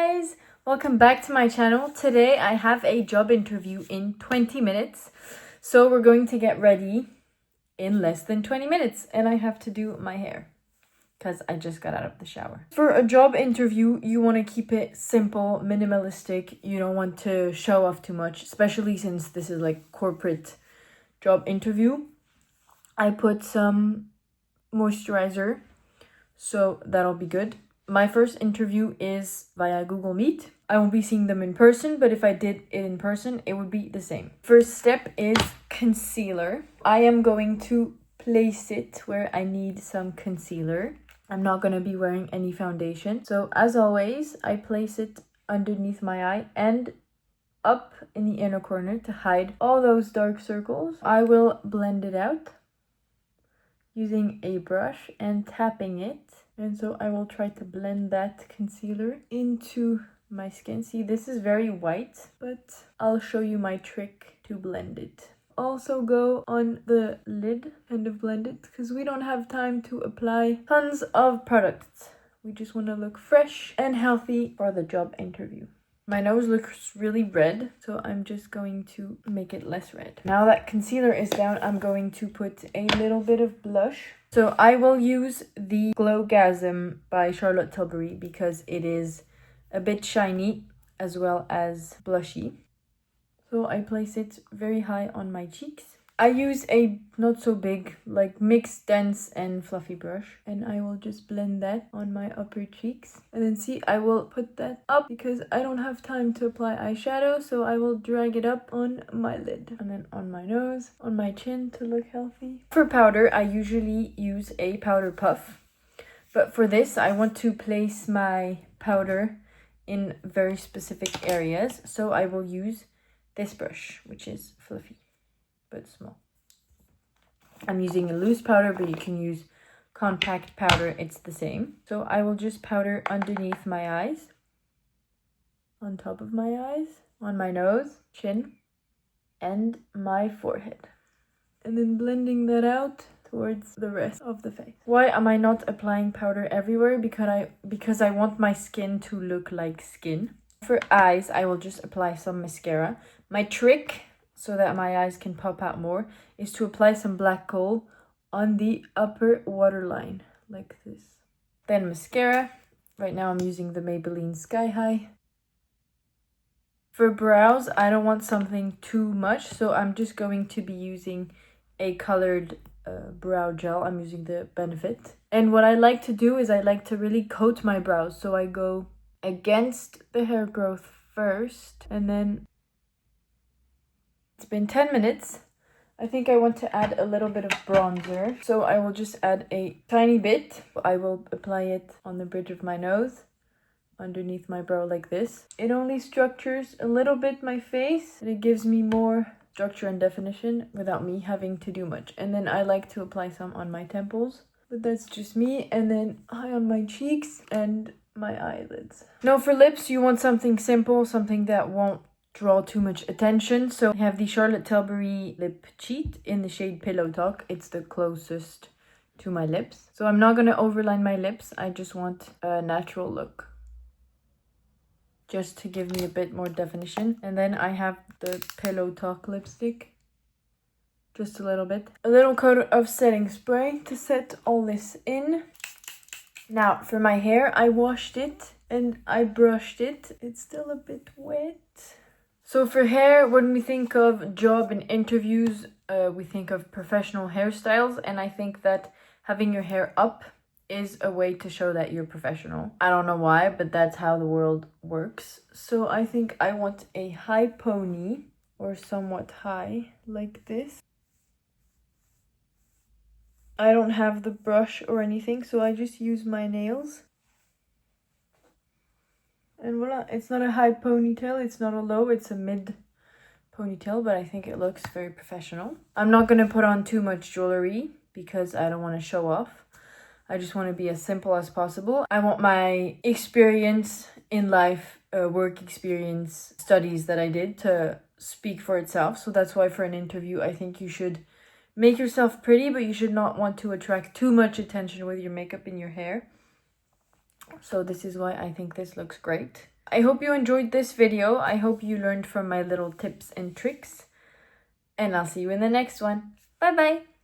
guys! Welcome back to my channel. Today I have a job interview in 20 minutes. So we're going to get ready in less than 20 minutes and I have to do my hair because I just got out of the shower. For a job interview, you want to keep it simple, minimalistic. You don't want to show off too much, especially since this is like corporate job interview. I put some moisturizer, so that'll be good. My first interview is via Google Meet. I won't be seeing them in person, but if I did it in person, it would be the same. First step is concealer. I am going to place it where I need some concealer. I'm not going to be wearing any foundation. So as always, I place it underneath my eye and up in the inner corner to hide all those dark circles. I will blend it out using a brush and tapping it. And so I will try to blend that concealer into my skin. See, this is very white, but I'll show you my trick to blend it. Also go on the lid and blend it because we don't have time to apply tons of products. We just want to look fresh and healthy for the job interview. My nose looks really red, so I'm just going to make it less red. Now that concealer is down, I'm going to put a little bit of blush. So I will use the Glowgasm by Charlotte Tilbury because it is a bit shiny as well as blushy. So I place it very high on my cheeks. I use a not so big, like mixed dense and fluffy brush, and I will just blend that on my upper cheeks. And then see, I will put that up because I don't have time to apply eyeshadow, so I will drag it up on my lid and then on my nose, on my chin to look healthy. For powder, I usually use a powder puff, but for this I want to place my powder in very specific areas, so I will use this brush, which is fluffy but small. I'm using a loose powder, but you can use compact powder, it's the same. So I will just powder underneath my eyes, on top of my eyes, on my nose, chin, and my forehead. And then blending that out towards the rest of the face. Why am I not applying powder everywhere? Because I want my skin to look like skin. For eyes, I will just apply some mascara. My trick, so that my eyes can pop out more, is to apply some black kohl on the upper waterline, like this. Then mascara. Right now I'm using the Maybelline Sky High. For brows, I don't want something too much, so I'm just going to be using a colored brow gel. I'm using the Benefit. And what I like to do is I like to really coat my brows, so I go against the hair growth first, and then it's been 10 minutes. I think I want to add a little bit of bronzer. So I will just add a tiny bit. I will apply it on the bridge of my nose, underneath my brow like this. It only structures a little bit my face, and it gives me more structure and definition without me having to do much. And then I like to apply some on my temples, but that's just me. And then high on my cheeks and my eyelids. Now for lips, you want something simple, something that won't draw too much attention. So I have the Charlotte Tilbury Lip Cheat in the shade Pillow Talk. It's the closest to my lips. So I'm not going to overline my lips. I just want a natural look, just to give me a bit more definition. And then I have the Pillow Talk lipstick. Just a little bit. A little coat of setting spray to set all this in. Now for my hair, I washed it and I brushed it. It's still a bit wet. So for hair, when we think of job and interviews, we think of professional hairstyles. And I think that having your hair up is a way to show that you're professional. I don't know why, but that's how the world works. So I think I want a high pony, or somewhat high, like this. I don't have the brush or anything, so I just use my nails. And voila, it's not a high ponytail, it's not a low, it's a mid ponytail, but I think it looks very professional. I'm not going to put on too much jewelry because I don't want to show off. I just want to be as simple as possible. I want my experience in life, work experience, studies that I did to speak for itself. So that's why for an interview, I think you should make yourself pretty, but you should not want to attract too much attention with your makeup and your hair. So this is why I think this looks great. I hope you enjoyed this video. I hope you learned from my little tips and tricks. And I'll see you in the next one. Bye bye!